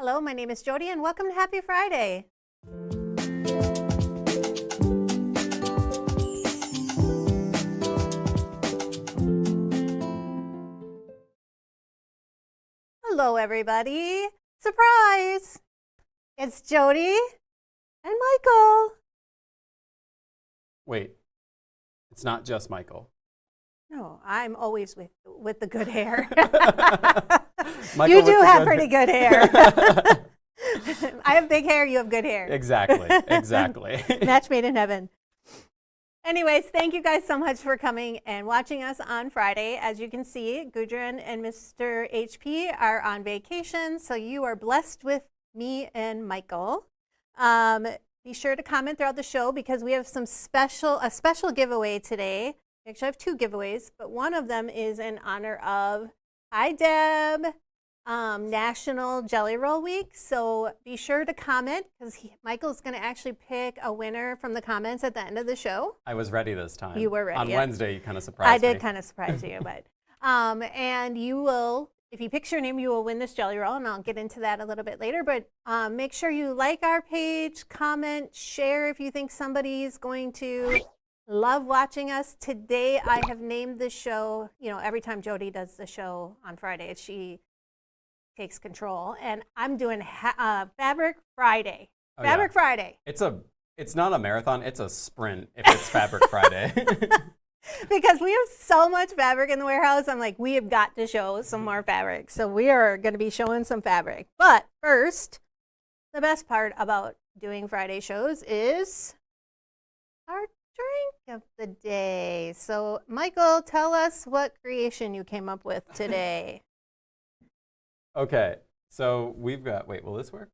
Hello, my name is Jody and welcome to Happy Friday. Hello, everybody. Surprise! It's Jody and Michael. Wait, it's not just Michael. No, I'm always with the good hair. Michael You do have pretty good hair. I have big hair, you have good hair. Exactly. Match made in heaven. Anyways, thank you guys so much for coming and watching us on Friday. As you can see, Gudrun and Mr. HP are on vacation, so you are blessed with me and Michael. Be sure to comment throughout the show because we have a special giveaway today. Actually, I have two giveaways, but one of them is in honor of Hi Deb, National Jelly Roll Week. So be sure to comment because Michael's going to actually pick a winner from the comments at the end of the show. I was ready this time. You were ready. On Wednesday, you kind of surprised me. I did kind of surprise you, but and you will, if you pick your name, you will win this jelly roll, and I'll get into that a little bit later. But make sure you like our page, comment, share if you think somebody's going to love watching us. Today, I have named the show, every time Jody does the show on Friday, she takes control. And I'm doing Fabric Friday. Oh, Fabric Friday. It's not a marathon, it's a sprint if it's Fabric Friday. Because we have so much fabric in the warehouse, I'm like, we have got to show some more fabric. So we are going to be showing some fabric. But first, the best part about doing Friday shows is our drink of the day. So Michael, tell us what creation you came up with today. Okay, so we've got, wait, will this work?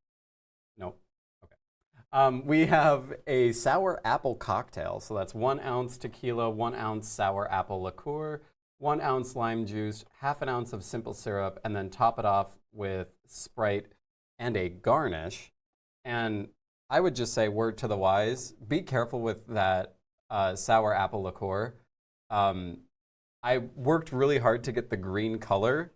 Nope. Okay. We have a sour apple cocktail. So that's 1 ounce tequila, 1 ounce sour apple liqueur, 1 ounce lime juice, half an ounce of simple syrup, and then top it off with Sprite and a garnish. And I would just say, word to the wise, be careful with that sour apple liqueur. I worked really hard to get the green color,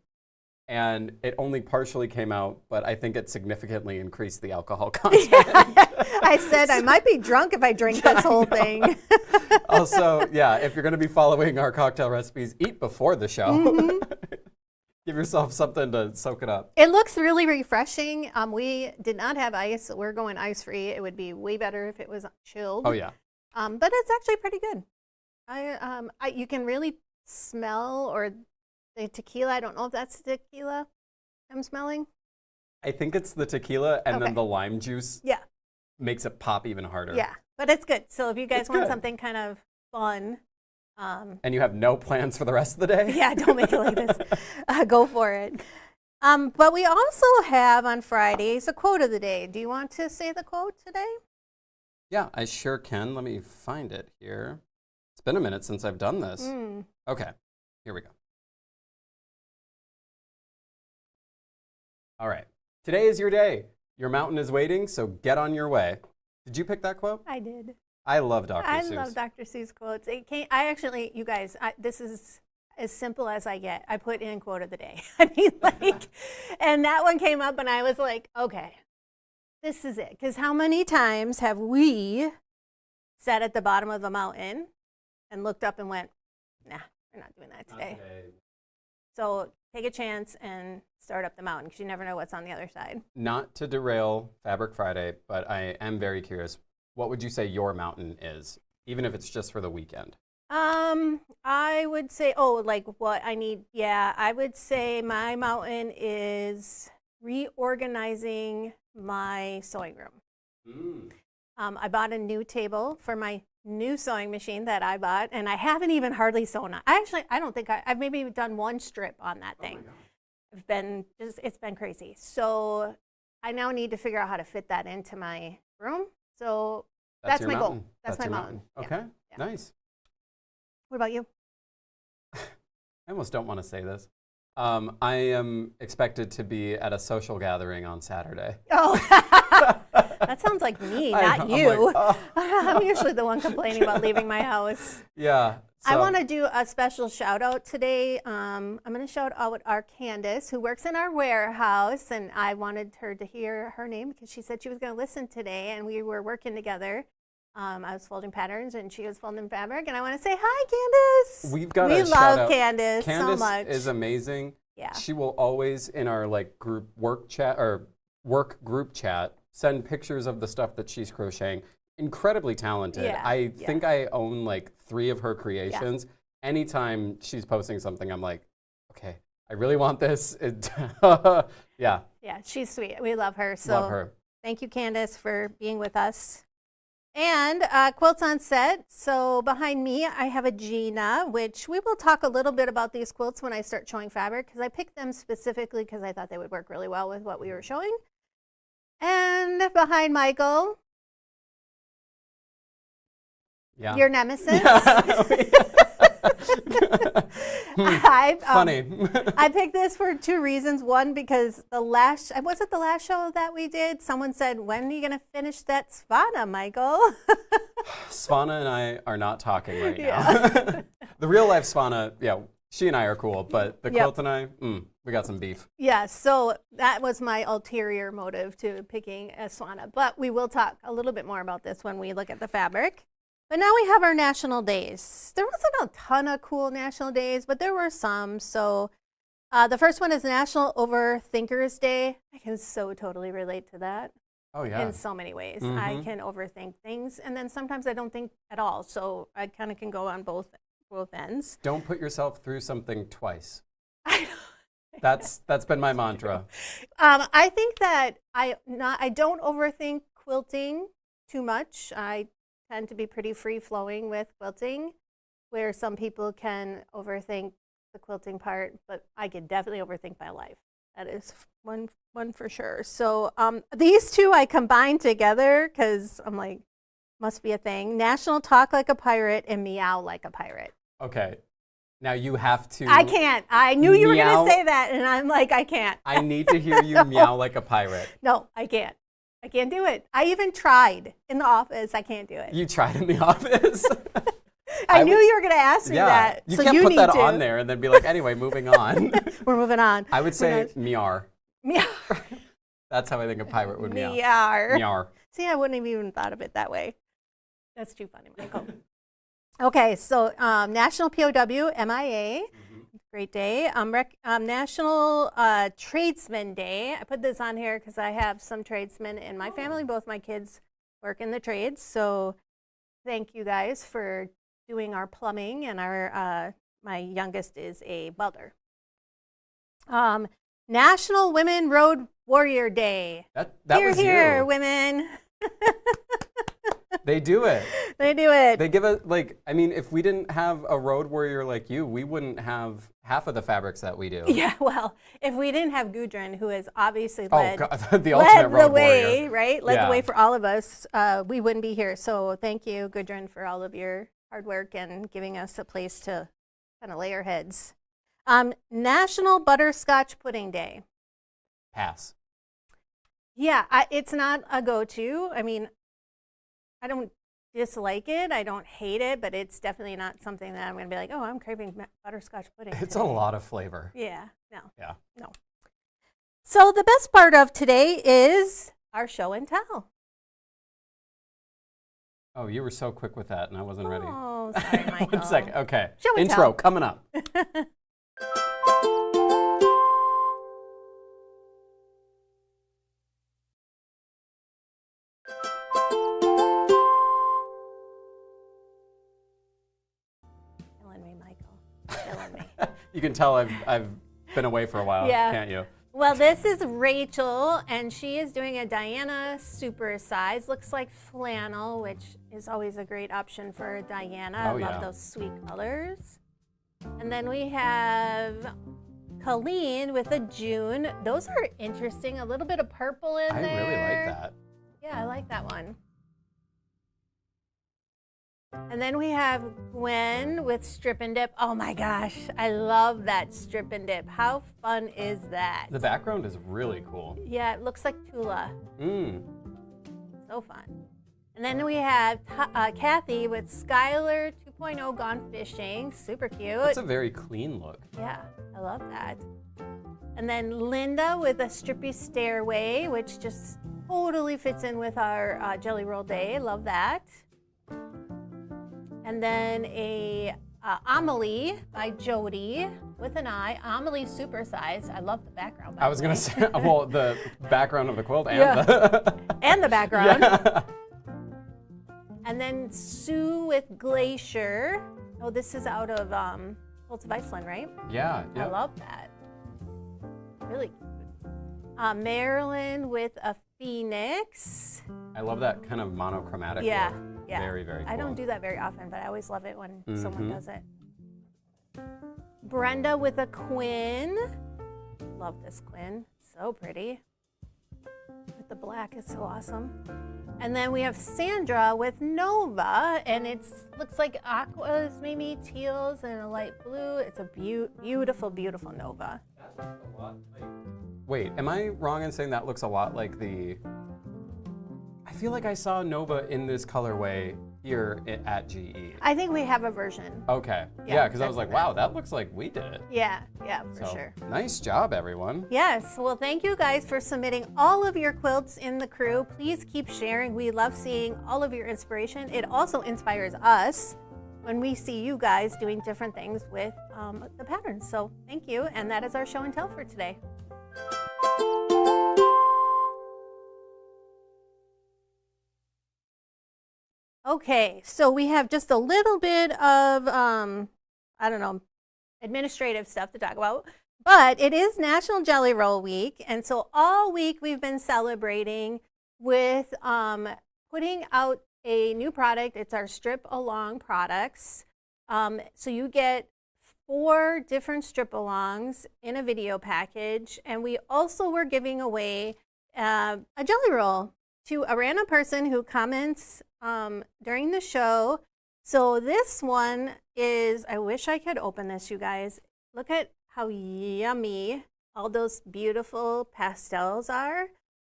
and it only partially came out, but I think it significantly increased the alcohol content. I said I might be drunk if I drink this whole thing. Also, yeah, if you're going to be following our cocktail recipes, eat before the show. Mm-hmm. Give yourself something to soak it up. It looks really refreshing. We did not have ice. We're going ice-free. It would be way better if it was chilled. Oh, yeah. But it's actually pretty good. You can really smell, or the tequila. I don't know if that's the tequila I'm smelling. I think it's the tequila, and then the lime juice makes it pop even harder. Yeah, but it's good. So if you guys want something kind of fun. And you have no plans for the rest of the day? Yeah, don't make it like this. Go for it. But we also have on Fridays a quote of the day. Do you want to say the quote today? Yeah, I sure can. Let me find it here. It's been a minute since I've done this. Okay, here we go. All right. Today is your day. Your mountain is waiting, so get on your way. Did you pick that quote? I did. I love Dr. Seuss. I love Dr. Seuss quotes. You guys, this is as simple as I get. I put in quote of the day. I mean, and that one came up, and I was like, okay, this is it. Because how many times have we sat at the bottom of a mountain and looked up and went, nah, we're not doing that today. So take a chance and start up the mountain because you never know what's on the other side. Not to derail Fabric Friday, but I am very curious. What would you say your mountain is, even if it's just for the weekend? I would say, like what I need. Yeah, I would say my mountain is reorganizing my sewing room. I bought a new table for my new sewing machine that I bought, and I haven't even hardly sewn on. I don't think I've maybe done one strip on that thing. It's been crazy. So I now need to figure out how to fit that into my room. So that's my goal. That's my mountain. Okay, nice. What about you? I almost don't want to say this. I am expected to be at a social gathering on Saturday. Oh, that sounds like me, not you. Like, I'm usually the one complaining about leaving my house. Yeah, I want to do a special shout out today. I'm going to shout out our Candace, who works in our warehouse, and I wanted her to hear her name because she said she was going to listen today, and we were working together. I was folding patterns, and she was folding fabric, and I want to say hi, Candace. We love Candace so much. Candace is amazing. Yeah. She will always, in our like group work chat or work group chat, send pictures of the stuff that she's crocheting. Incredibly talented. Yeah, I think I own like 3 of her creations. Yeah. Anytime she's posting something, I'm like, okay, I really want this. Yeah. Yeah, she's sweet. We love her. So love her. Thank you, Candace, for being with us. And quilts on set. So behind me, I have a Gina, which we will talk a little bit about these quilts when I start showing fabric, because I picked them specifically because I thought they would work really well with what we were showing. And behind Michael, your nemesis. Funny. I picked this for 2 reasons. One, because was it the last show that we did? Someone said, when are you going to finish that Svana, Michael? Svana and I are not talking right now. The real life Svana, yeah, she and I are cool, but the quilt and I, we got some beef. Yeah, so that was my ulterior motive to picking a Svana. But we will talk a little bit more about this when we look at the fabric. But now we have our national days. There wasn't a ton of cool national days, but there were some. So the first one is National Overthinkers Day. I can so totally relate to that. Oh, yeah. In so many ways. I can overthink things, and then sometimes I don't think at all. So I kind of can go on both ends. Don't put yourself through something twice. That's been my mantra. I think that I don't overthink quilting too much. I tend to be pretty free-flowing with quilting, where some people can overthink the quilting part, but I could definitely overthink my life. That is one for sure. So these 2 I combined together because I'm like, must be a thing. National Talk Like a Pirate and Meow Like a Pirate. Okay. Now you have to. I can't. I knew you were going to say that, and I'm like, I can't. I need to hear you meow like a pirate. No, I can't. I can't do it. I even tried in the office. I can't do it. You tried in the office? I knew you were going to ask me that. You so can't you put need that to. on there and then be like, anyway, moving on. We're moving on. I would say meow. Meow. That's how I think a pirate would meow. Meow. See, I wouldn't have even thought of it that way. That's too funny, Michael. Okay, so National POW, MIA. Great day. National Tradesmen Day. I put this on here because I have some tradesmen in my family. Both my kids work in the trades. So thank you guys for doing our plumbing, and our my youngest is a welder. National Women Road Warrior Day. That here, was here, you. Women. They do it. They do it. They give it, like, I mean, if we didn't have a road warrior like you, we wouldn't have half of the fabrics that we do. Yeah, well, if we didn't have Gudrun, who has obviously led, the ultimate road the way, warrior. right? Led the way for all of us, we wouldn't be here. So thank you, Gudrun, for all of your hard work and giving us a place to kind of lay our heads. National Butterscotch Pudding Day. Pass. Yeah, it's not a go-to. I mean, I don't dislike it. I don't hate it, but it's definitely not something that I'm going to be like, oh, I'm craving butterscotch pudding. It's a lot of flavor. Yeah, no. Yeah. No. So the best part of today is our show and tell. Oh, you were so quick with that, and I wasn't ready. Oh, sorry, Michael. 1 second. Okay. Show and Intro tell. coming up. Killing me, Michael. Killing me. You can tell I've been away for a while, can't you? Well, this is Rachel, and she is doing a Diana supersize. Looks like flannel, which is always a great option for Diana. I love those sweet colors. And then we have Colleen with a June. Those are interesting. A little bit of purple in there. I really like that. Yeah, I like that one. And then we have Gwen with strip and dip. Oh my gosh, I love that strip and dip. How fun is that? The background is really cool. Yeah, it looks like Tula. So fun. And then we have Kathy with Skylar 2.0 gone fishing. Super cute. That's a very clean look. Yeah, I love that. And then Linda with a strippy stairway, which just totally fits in with our Jelly Roll Day. Love that. And then a Amelie by Jody with an eye. Amelie supersize. I love the background. I was going to say, well, the background of the quilt and Yeah. the... And the background. Yeah. And then Sue with Glacier. Oh, this is out of Quilts of Iceland, right? Yeah. I love that. Really cute. Marilyn with a Phoenix. I love that kind of monochromatic Yeah, look. yeah. Very, very cool. I don't do that very often, but I always love it when someone does it. Brenda with a Quinn. Love this Quinn. So pretty. With the black, it's so awesome. And then we have Sandra with Nova, and it looks like aquas, maybe teals, and a light blue. It's a beautiful, beautiful Nova. That looks a lot like... Wait, am I wrong in saying that looks a lot like the... I feel like I saw Nova in this colorway here at GE. I think we have a version. Okay. Yeah, Yeah, because I was that's like, wow, that looks like we did it. Yeah, for So, sure. Nice job, everyone. Yes, well, thank you guys for submitting all of your quilts in the crew. Please keep sharing. We love seeing all of your inspiration. It also inspires us when we see you guys doing different things with the patterns. So thank you, and that is our show and tell for today. Okay, so we have just a little bit of, I don't know, administrative stuff to talk about, but it is National Jelly Roll Week, and so all week we've been celebrating with putting out a new product. It's our strip along products. So you get 4 different strip alongs in a video package, and we also were giving away a jelly roll to a random person who comments during the show. So this one is, I wish I could open this, you guys. Look at how yummy all those beautiful pastels are.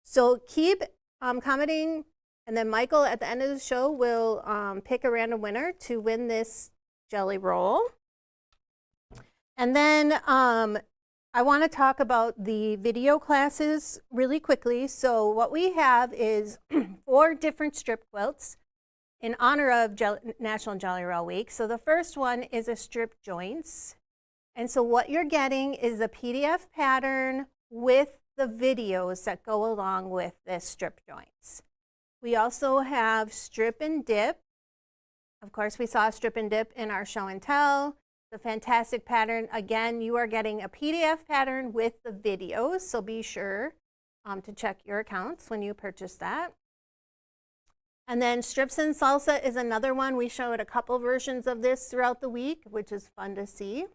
So keep commenting, and then Michael at the end of the show will pick a random winner to win this jelly roll. And then I want to talk about the video classes really quickly. So what we have is 4 different strip quilts in honor of National Jelly Roll Week. So the first one is a strip joints. And so what you're getting is a PDF pattern with the videos that go along with this strip joints. We also have strip and dip. Of course, we saw strip and dip in our show and tell. The fantastic pattern. Again, you are getting a PDF pattern with the videos, so be sure to check your accounts when you purchase that. And then strips and salsa is another one. We showed a couple versions of this throughout the week, which is fun to see.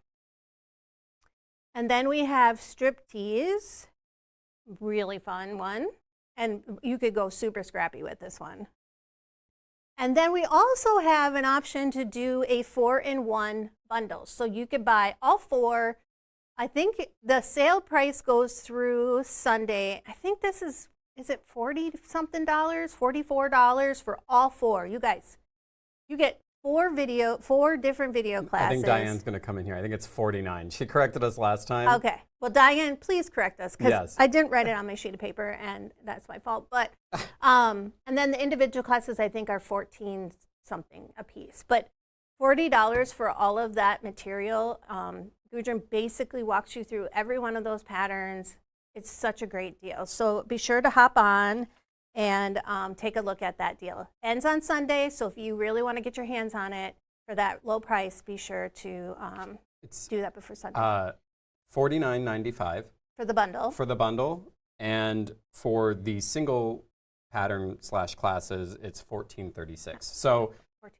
And then we have strip tees, really fun one. And you could go super scrappy with this one. And then we also have an option to do a 4-in-1 bundle. So you could buy all 4. I think the sale price goes through Sunday. I think this is it $40-something, $44 for all 4. You guys, you get 4 different video classes. I think Diane's going to come in here. I think it's 49. She corrected us last time. Okay. Well, Diane, please correct us, because Yes. I didn't write it on my sheet of paper, and that's my fault. But and then the individual classes, I think, are 14-something a piece. But $40 for all of that material. Gudrun basically walks you through every one of those patterns. It's such a great deal. So be sure to hop on and take a look at that deal. Ends on Sunday, so if you really want to get your hands on it for that low price, be sure to do that before Sunday. $49.95 for the bundle. for the bundle, and for the single pattern / classes, it's $14.36. So,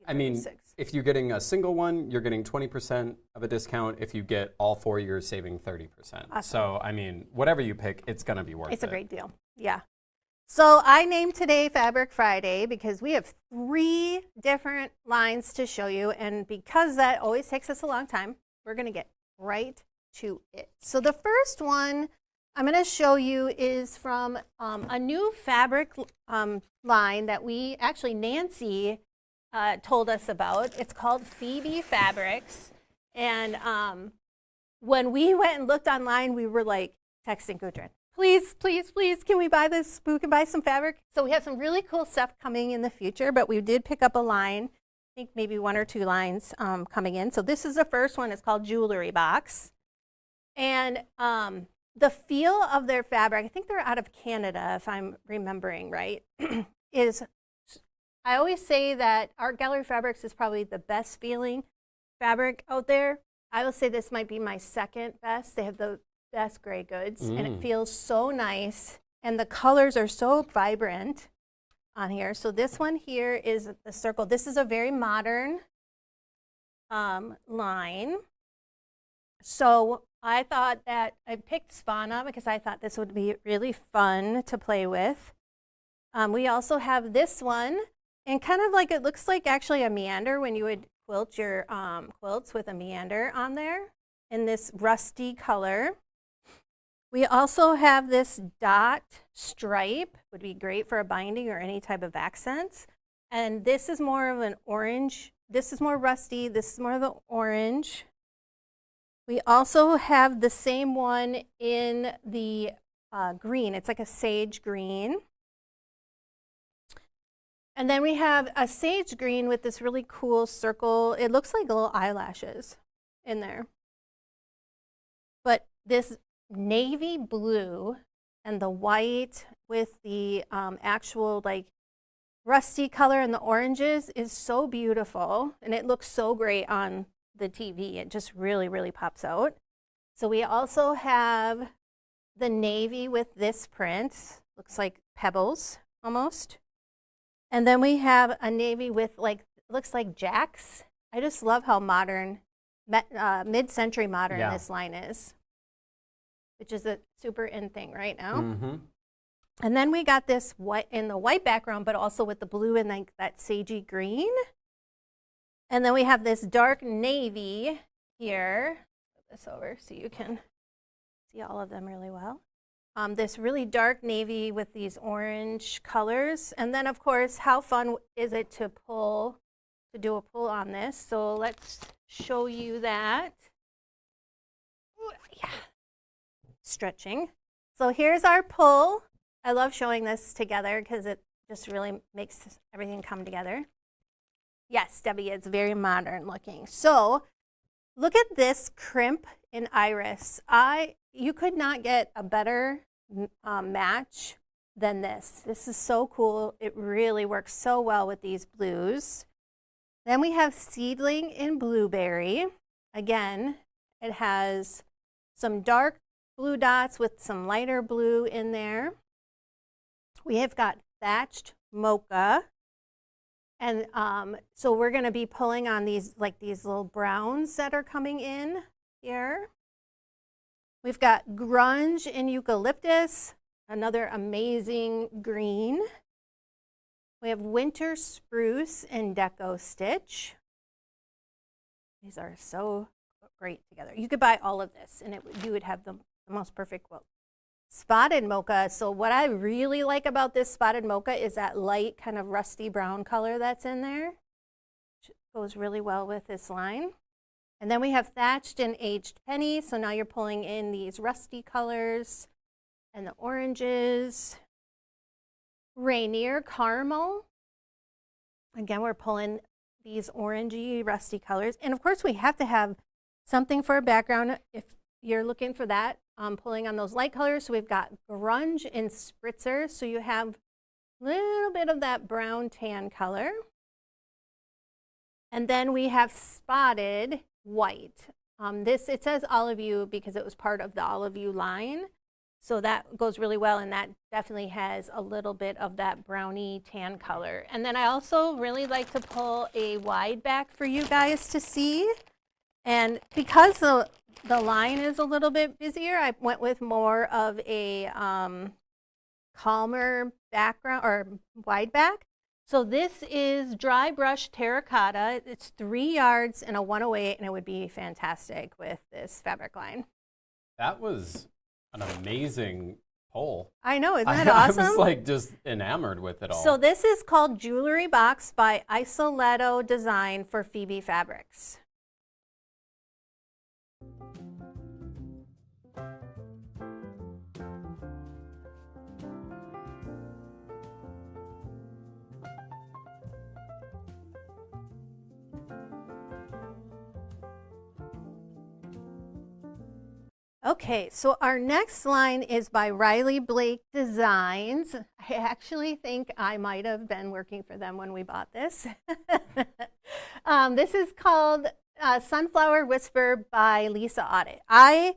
I mean, $14.36. if you're getting a single one, you're getting 20% of a discount. If you get all 4, you're saving 30%. Awesome. So, I mean, whatever you pick, it's going to be worth it. It's a great deal. Yeah. So I named today Fabric Friday because we have 3 different lines to show you. And because that always takes us a long time, we're going to get right to it. So the first one I'm going to show you is from a new fabric line that Nancy told us about. It's called Phoebe Fabrics. And when we went and looked online, we were like texting Gudrun, please, please, please, can we buy this? We can buy some fabric. So we have some really cool stuff coming in the future, but we did pick up a line. I think maybe 1 or 2 lines coming in. So this is the first one. It's called Jewlery Box. And the feel of their fabric, I think they're out of Canada, if I'm remembering right, is, I always say that Art Gallery Fabrics is probably the best feeling fabric out there. I will say this might be my second best. They have the best gray goods, and it feels so nice. And the colors are so vibrant on here. So this one here is the circle. This is a very modern line. So I thought that I picked Spana because I thought this would be really fun to play with. We also have this one, and kind of like, it looks like actually a meander when you would quilt your quilts with a meander on there in this rusty color. We also have this dot stripe, would be great for a binding or any type of accents. And this is more of an orange. This is more rusty. This is more of the orange. We also have the same one in the green. It's like a sage green. And then we have a sage green with this really cool circle. It looks like little eyelashes in there. But this navy blue and the white with the actual like rusty color and the oranges is so beautiful. And it looks so great on the TV. It just really, really pops out. So we also have the navy with this print. Looks like pebbles almost. And then we have a navy with like, looks like jacks. I just love how modern, mid-century modern this line is, which is a super in thing right now. And then we got this white in the white background, but also with the blue and like that sagey green. And then we have this dark navy here. Flip this over so you can see all of them really well. This really dark navy with these orange colors. And then, of course, how fun is it to do a pull on this? So let's show you that. Ooh, yeah. Stretching. So here's our pull. I love showing this together because it just really makes everything come together. Yes, Debbie, it's very modern looking. So look at this crimp in iris. You could not get a better match than this. This is so cool. It really works so well with these blues. Then we have seedling in blueberry. Again, it has some dark blue dots with some lighter blue in there. We have got thatched mocha. And so we're going to be pulling on these, like these little browns that are coming in here. We've got grunge in eucalyptus, another amazing green. We have winter spruce in deco stitch. These are so great together. You could buy all of this and you would have the most perfect quilt. Spotted mocha. So what I really like about this spotted mocha is that light kind of rusty brown color that's in there. Which goes really well with this line. And then we have thatched and aged penny. So now you're pulling in these rusty colors and the oranges. Rainier caramel. Again, we're pulling these orangey rusty colors. And of course we have to have something for a background if you're looking for that. Pulling on those light colors. So we've got grunge and spritzer. So you have a little bit of that brown tan color. And then we have spotted white. It says Olive You because it was part of the Olive You line. So that goes really well, and that definitely has a little bit of that browny tan color. And then I also really like to pull a wide back for you guys to see. And because the line is a little bit busier, I went with more of a calmer background or wide back. So this is dry brush terracotta. It's 3 yards and a 108, and it would be fantastic with this fabric line. That was an amazing pole. I know, isn't that I awesome? was like just enamored with it all. So this is called Jewelry Box by Isoletto Design for Phoebe Fabrics. Okay, so our next line is by Riley Blake Designs. I actually think I might have been working for them when we bought this. This is called Sunflower Whisper by Lisa Audit. I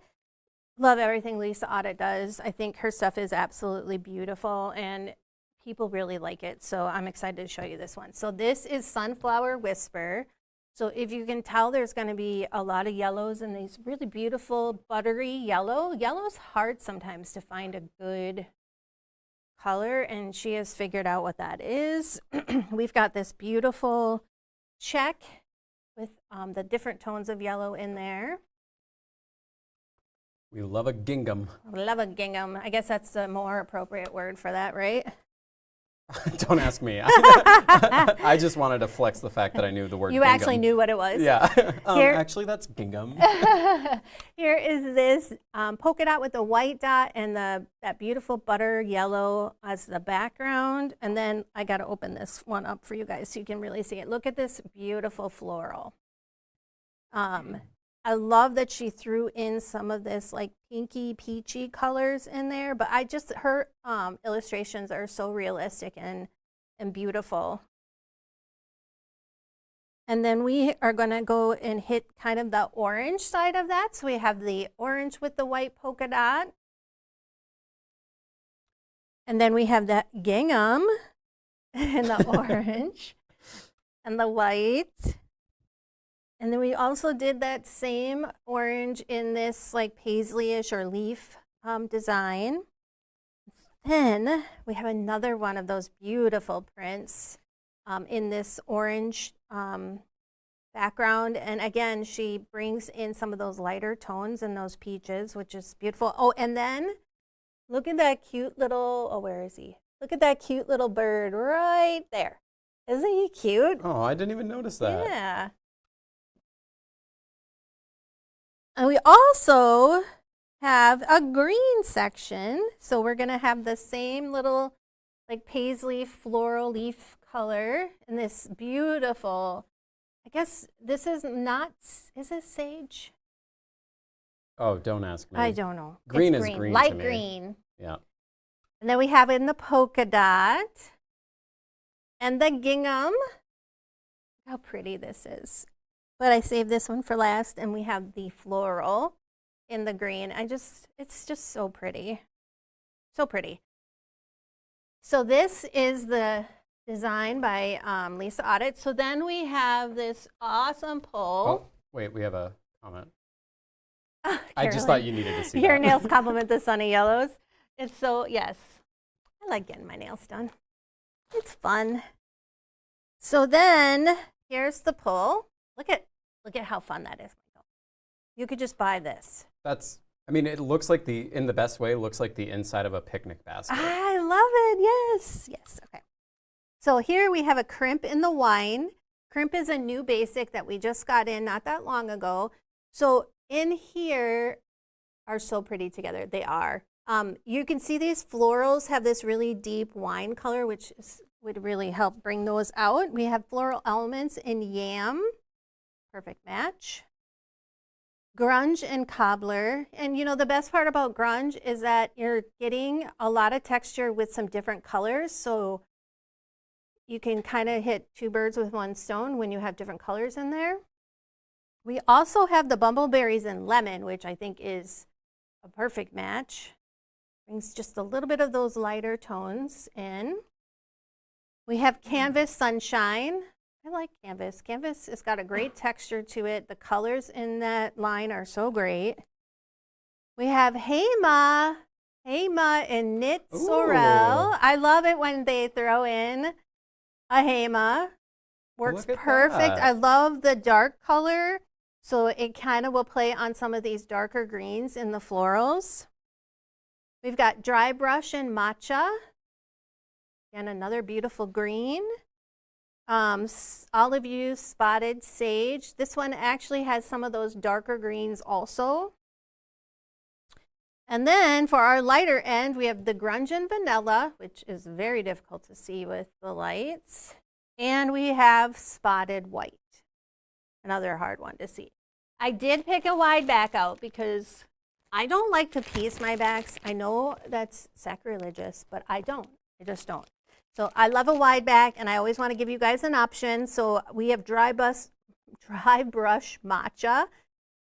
love everything Lisa Audit does. I think her stuff is absolutely beautiful and people really like it. So I'm excited to show you this one. So this is Sunflower Whisper. So if you can tell, there's going to be a lot of yellows and these really beautiful buttery yellow. Yellow's hard sometimes to find a good color, and she has figured out what that is. We've got this beautiful check with the different tones of yellow in there. We love a gingham. Love a gingham. I guess that's the more appropriate word for that, right? Don't ask me. I just wanted to flex the fact that I knew the word gingham. You actually knew what it was. Yeah. Here, actually, that's gingham. Here is this polka dot with the white dot and that beautiful butter yellow as the background. And then I got to open this one up for you guys so you can really see it. Look at this beautiful floral. I love that she threw in some of this like pinky peachy colors in there, but her illustrations are so realistic and beautiful. And then we are going to go and hit kind of the orange side of that. So we have the orange with the white polka dot. And then we have that gingham and the orange and the white. And then we also did that same orange in this like paisley-ish or leaf design. Then we have another one of those beautiful prints in this orange background. And again, she brings in some of those lighter tones and those peaches, which is beautiful. Oh, and then look at that cute little, oh, where is he? Look at that cute little bird right there. Isn't he cute? Oh, I didn't even notice that. Yeah. And we also have a green section. So we're going to have the same little like paisley floral leaf color in this beautiful, I guess this is not, is it sage? Oh, don't ask me. I don't know. Green it's is green light to me. green. Yeah. And then we have in the polka dot and the gingham. How pretty this is. But I saved this one for last, and we have the floral in the green. It's just so pretty. So pretty. So this is the design by Lisa Audit. So then we have this awesome pole. Oh, wait, we have a comment. I just thought you needed to see Your that. nails complement the sunny yellows. It's so, yes. I like getting my nails done. It's fun. So then here's the pole. Look at how fun that is. You could just buy this. I mean, it looks like in the best way, looks like the inside of a picnic basket. I love it, yes. Yes, okay. So here we have a crimp in the wine. Crimp is a new basic that we just got in not that long ago. So in here are so pretty together, they are. You can see these florals have this really deep wine color, which would really help bring those out. We have floral elements in yam. Perfect match. Grunge and cobbler. And you know, the best part about grunge is that you're getting a lot of texture with some different colors. So you can kind of hit two birds with one stone when you have different colors in there. We also have the bumbleberries and lemon, which I think is a perfect match. Brings just a little bit of those lighter tones in. We have canvas sunshine. I like canvas. Canvas has got a great texture to it. The colors in that line are so great. We have Hema and Knit Sorrel. I love it when they throw in a Hema. Works perfect. I love the dark color, so it kind of will play on some of these darker greens in the florals. We've got dry brush and matcha. And another beautiful green. Olive View spotted sage. This one actually has some of those darker greens also. And then for our lighter end, we have the grunge and vanilla, which is very difficult to see with the lights. And we have spotted white, another hard one to see. I did pick a wide back out because I don't like to piece my backs. I know that's sacrilegious, but I don't. I just don't. So I love a wide back, and I always want to give you guys an option. So we have dry brush matcha,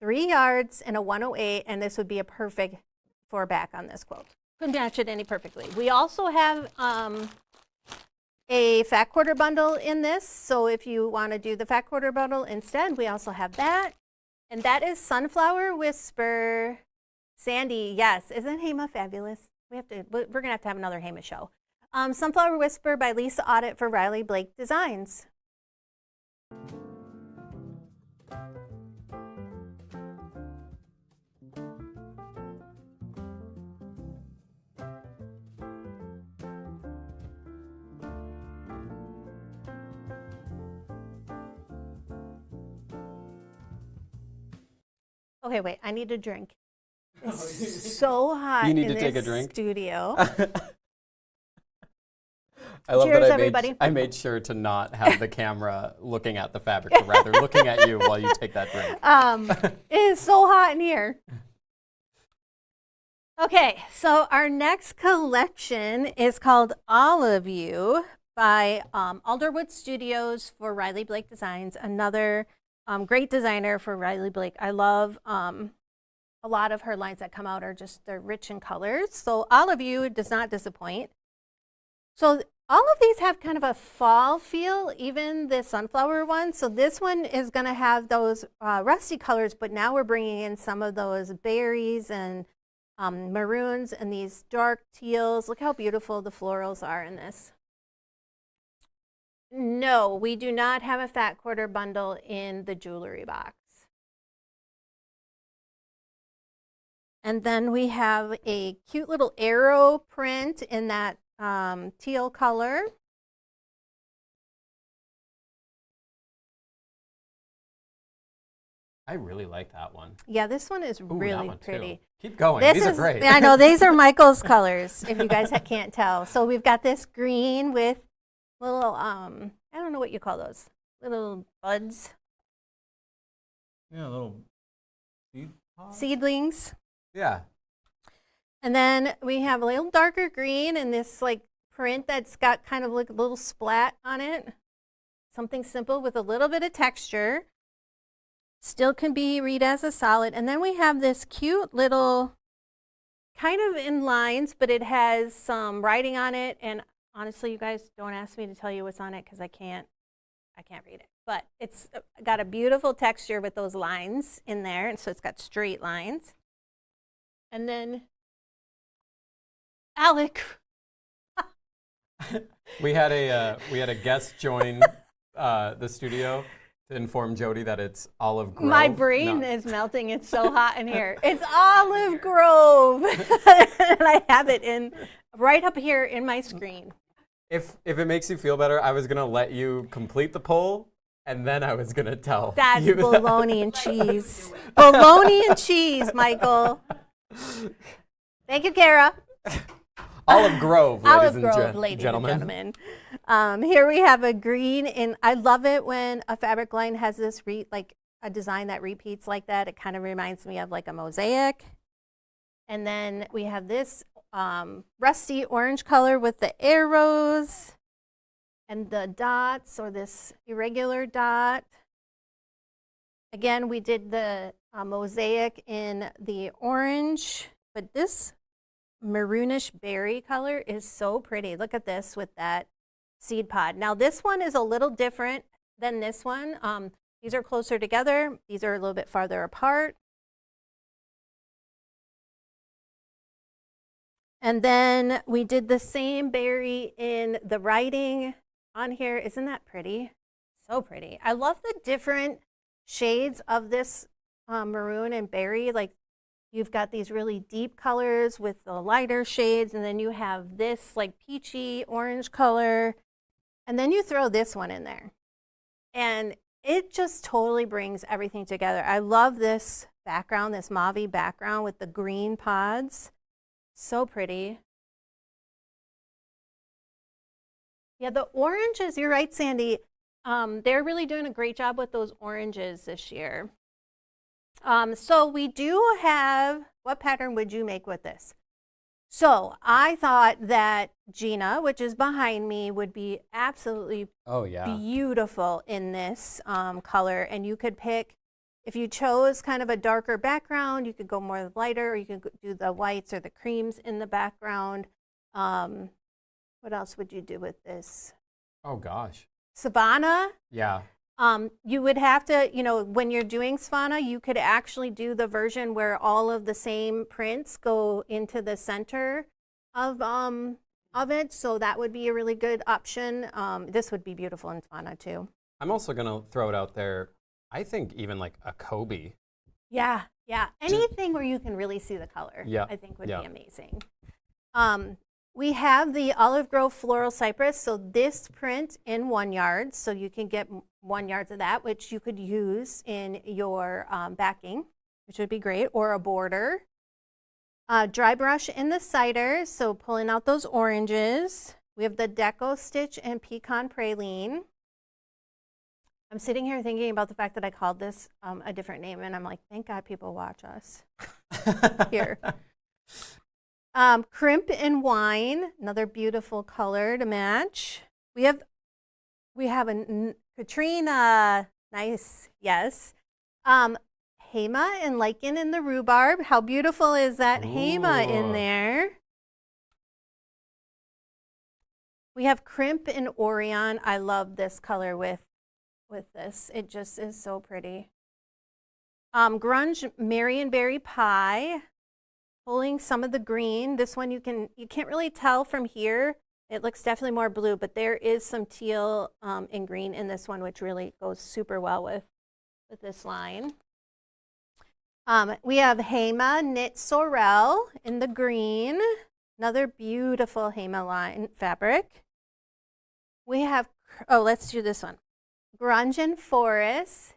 3 yards and a 108, and this would be a perfect 4 back on this quilt. Could match it any perfectly. We also have a fat quarter bundle in this. So if you want to do the fat quarter bundle instead, we also have that. And that is Sunflower Whisper Sandy. Yes, isn't Hema fabulous? We're gonna have to have another Hema show. Sunflower Whisper by Lisa Audit for Riley Blake Designs. Okay, wait, I need a drink. It's so hot You need in to take a this drink? studio. I love Cheers, that everybody. I made sure to not have the camera looking at the fabric, but rather looking at you while you take that drink. It is so hot in here. Okay, so our next collection is called Olive View by Alderwood Studios for Riley Blake Designs, another great designer for Riley Blake. I love a lot of her lines that come out are just, they're rich in colors. So Olive View does not disappoint. So all of these have kind of a fall feel, even the sunflower one. So this one is going to have those rusty colors, but now we're bringing in some of those berries and maroons and these dark teals. Look how beautiful the florals are in this. No, we do not have a fat quarter bundle in the jewelry box. And then we have a cute little arrow print in that teal color. I really like that one. Yeah, this one is Ooh, really that one pretty. Too. Keep going. These are great. I know, these are Michael's colors, if you guys can't tell. So we've got this green with little, I don't know what you call those, little buds. Yeah, little Seedlings. Yeah. And then we have a little darker green and this like print that's got kind of like a little splat on it. Something simple with a little bit of texture. Still can be read as a solid. And then we have this cute little, kind of in lines, but it has some writing on it. And honestly, you guys don't ask me to tell you what's on it because I can't read it. But it's got a beautiful texture with those lines in there. And so it's got straight lines. And then Alec. we had a guest join the studio to inform Jody that it's Olive Grove. My brain is melting. It's so hot in here. It's Olive Grove. And I have it in right up here in my screen. If it makes you feel better, I was gonna let you complete the poll, and then I was gonna tell That's you bologna and cheese. Bologna and cheese, Michael. Thank you, Kara. Olive Grove, Olive ladies Grove, and ladies gentlemen. and gentlemen. Here we have a green, and I love it when a fabric line has this like a design that repeats like that. It kind of reminds me of like a mosaic. And then we have this rusty orange color with the arrows and the dots, or this irregular dot. Again, we did the mosaic in the orange, but this maroonish berry color is so pretty. Look at this with that seed pod. Now this one is a little different than this one. These are closer together. These are a little bit farther apart. And then we did the same berry in the writing on here. Isn't that pretty? So pretty. I love the different shades of this maroon and berry. Like You've got these really deep colors with the lighter shades, and then you have this like peachy orange color, and then you throw this one in there. And it just totally brings everything together. I love this background, this mauve background with the green pods. So pretty. Yeah, the oranges, you're right, Sandy. They're really doing a great job with those oranges this year. So we do have, what pattern would you make with this? So I thought that Gina, which is behind me, would be absolutely beautiful in this color. And you could pick, if you chose kind of a darker background, you could go more lighter, or you could do the whites or the creams in the background. What else would you do with this? Oh, gosh. Savannah. Yeah. You would have to, when you're doing Savannah, you could actually do the version where all of the same prints go into the center of it. So that would be a really good option. This would be beautiful in Savannah too. I'm also going to throw it out there. I think even like a Kobe. Yeah. Anything where you can really see the color, I think would be amazing. We have the Olive Grove Floral Cypress. So this print in 1 yard. So you can get 1 yard of that, which you could use in your backing, which would be great, or a border. Dry brush in the cider. So pulling out those oranges. We have the Deco Stitch and Pecan Praline. I'm sitting here thinking about the fact that I called this a different name, and I'm like, thank God people watch us here. Crimp and Wine, another beautiful color to match. We have a Katrina, nice, yes. Hema and Lichen in the Rhubarb. How beautiful is that Hema in there? We have Crimp and Orion. I love this color with this. It just is so pretty. Grunge Marionberry Pie. Pulling some of the green. This one you can't really tell from here. It looks definitely more blue, but there is some teal and green in this one, which really goes super well with this line. We have Hema Knit Sorrel in the green. Another beautiful Hema line fabric. We have, let's do this one. Grunge and Forest.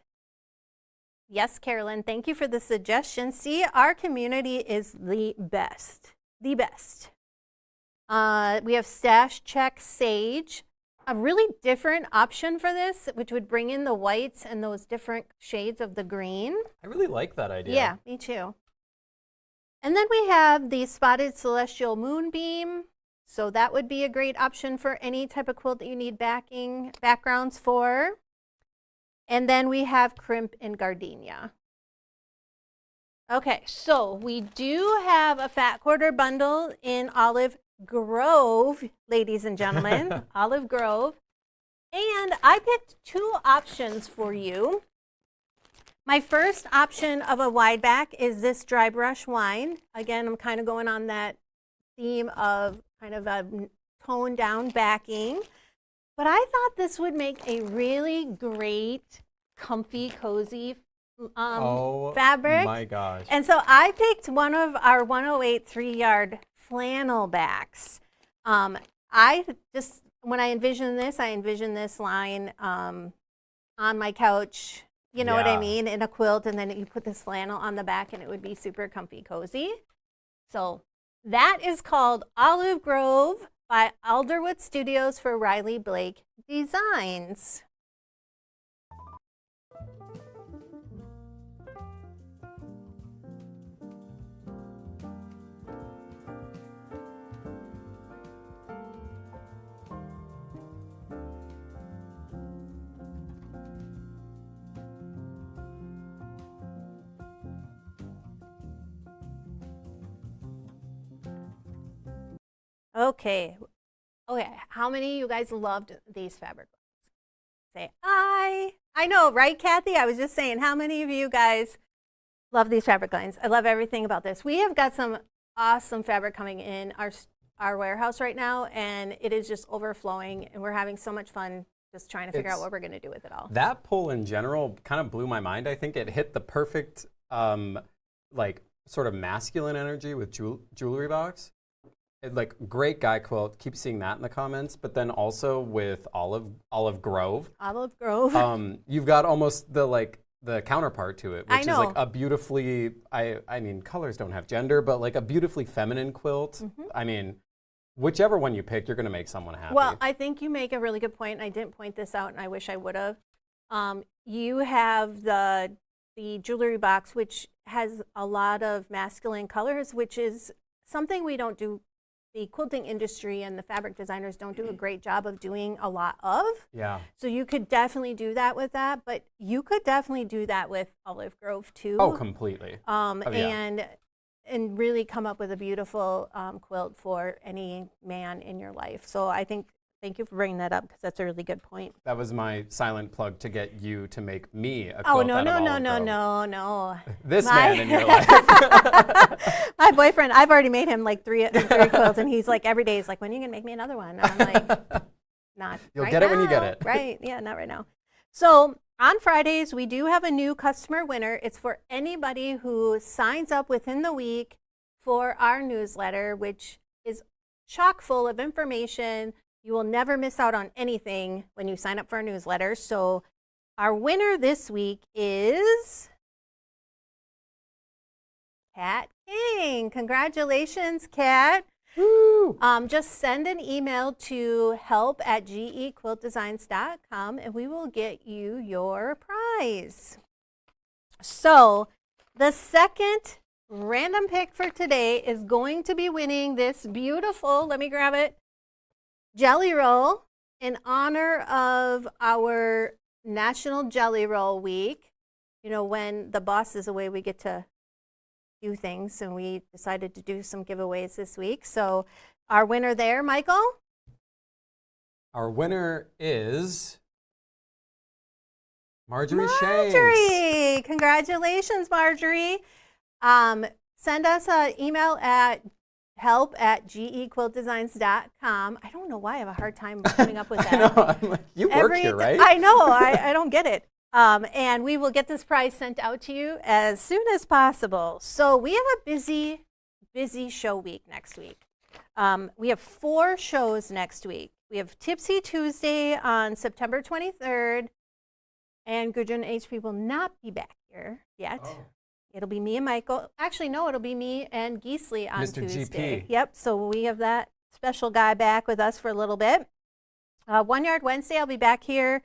Yes, Carolyn, thank you for the suggestion. See, our community is the best, the best. We have Stash Check Sage, a really different option for this, which would bring in the whites and those different shades of the green. I really like that idea. Yeah, me too. And then we have the Spotted Celestial Moonbeam. So that would be a great option for any type of quilt that you need backgrounds for. And then we have Crimp and Gardenia. Okay, so we do have a fat quarter bundle in Olive Grove, ladies and gentlemen, Olive Grove. And I picked 2 options for you. My first option of a wide back is this dry brush wine. Again, I'm kind of going on that theme of kind of a toned down backing. But I thought this would make a really great, comfy, cozy fabric. Oh my gosh. And so I picked one of our 108 3-yard flannel backs. When I envision this line on my couch, you know what I mean, in a quilt, and then you put this flannel on the back and it would be super comfy, cozy. So that is called Olive Grove by Alderwood Studios for Riley Blake Designs. Okay, how many of you guys loved these fabric lines? Say I know, right, Kathy? I was just saying, how many of you guys love these fabric lines? I love everything about this. We have got some awesome fabric coming in our warehouse right now, and it is just overflowing, and we're having so much fun just trying to figure out what we're going to do with it all. That pull in general kind of blew my mind. I think it hit the perfect like sort of masculine energy with Jewelry box. Like great guy quilt. Keep seeing that in the comments. But then also with Olive Grove. Olive Grove. You've got almost the counterpart to it, which is like know. a beautifully, I mean, colors don't have gender, but like a beautifully feminine quilt. I mean, whichever one you pick, you're going to make someone happy. Well, I think you make a really good point, and I didn't point this out, and I wish I would have. You have the Jewelry box, which has a lot of masculine colors, which is something we don't do. The quilting industry and the fabric designers don't do a great job of doing a lot of. Yeah. So you could definitely do that with that, but you could definitely do that with Olive Grove too. Oh, completely. And really come up with a beautiful quilt for any man in your life. So thank you for bringing that up, because that's a really good point. That was my silent plug to get you to make me a quilt. Oh, no. No. This man in your life. My boyfriend, I've already made him like three quilts, and he's like, every day he's like, when are you going to make me another one? And I'm like, not You'll right get it now. when you get it. Right, yeah, not right now. So on Fridays, we do have a new customer winner. It's for anybody who signs up within the week for our newsletter, which is chock full of information. You will never miss out on anything when you sign up for our newsletter. So our winner this week is Kat King. Congratulations, Kat. Woo! Just send an email to help@gequiltdesigns.com and we will get you your prize. So the second random pick for today is going to be winning this beautiful, let me grab it, Jelly Roll in honor of our National Jelly Roll Week. You know, when the boss is away, we get to do things, and we decided to do some giveaways this week. So our winner there, Michael? Our winner is Marjorie Shanks. Marjorie! Congratulations, Marjorie. Send us an email at help@gequiltdesigns.com. I don't know why I have a hard time coming up with that. I know, I'm like, you work here, right? I know, I don't get it. And we will get this prize sent out to you as soon as possible. So we have a busy show week next week. We have 4 shows next week. We have Tipsy Tuesday on September 23rd, and Gudrun HP will not be back here yet. Oh. It'll be me and Michael. Actually, no, it'll be me and GEasy on Mr. Tuesday. GP. Yep, so we have that special guy back with us for a little bit. One Yard Wednesday, I'll be back here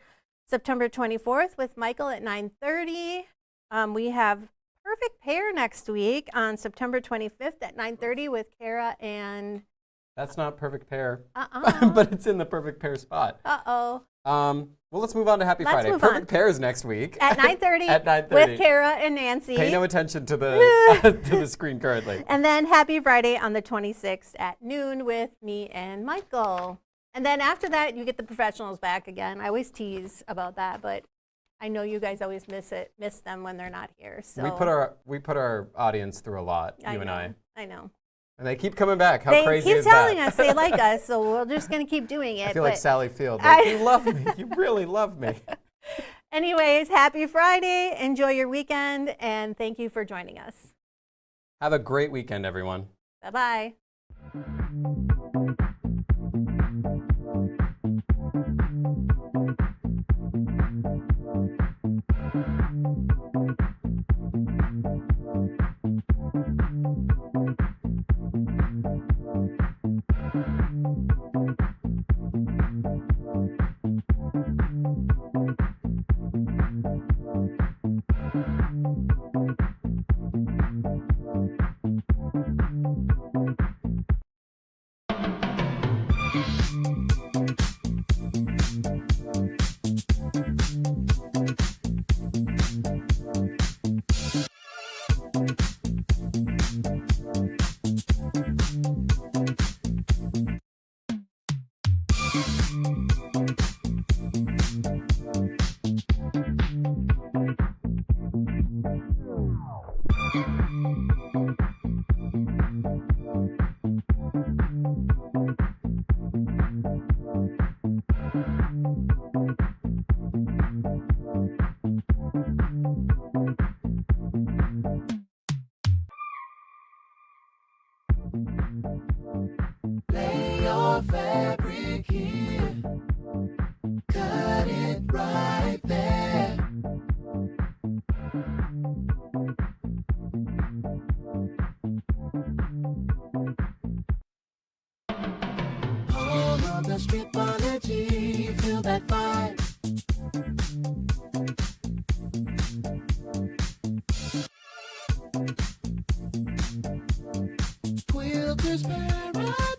September 24th with Michael at 9:30. We have Perfect Pair next week on September 25th at 9:30 with Kara and... That's not Perfect Pair, but it's in the Perfect Pair spot. Well, let's move on to Happy Friday. Perfect Pair is next week. At 9:30 at 9:30 with Kara and Nancy. Pay no attention to the to the screen currently. And then Happy Friday on the 26th at noon with me and Michael. And then after that, you get the professionals back again. I always tease about that, but I know you guys always miss them when they're not here. So we put our audience through a lot, you and I. I know. And they keep coming back. How crazy is that? They keep telling us they like us, so we're just going to keep doing it. I feel like Sally Field. Like, you love me. You really love me. Anyways, happy Friday. Enjoy your weekend, and thank you for joining us. Have a great weekend, everyone. Bye-bye. Lay your fabric here. Cut it right there. Home of the stripology, feel that vibe. Quilters Paradise.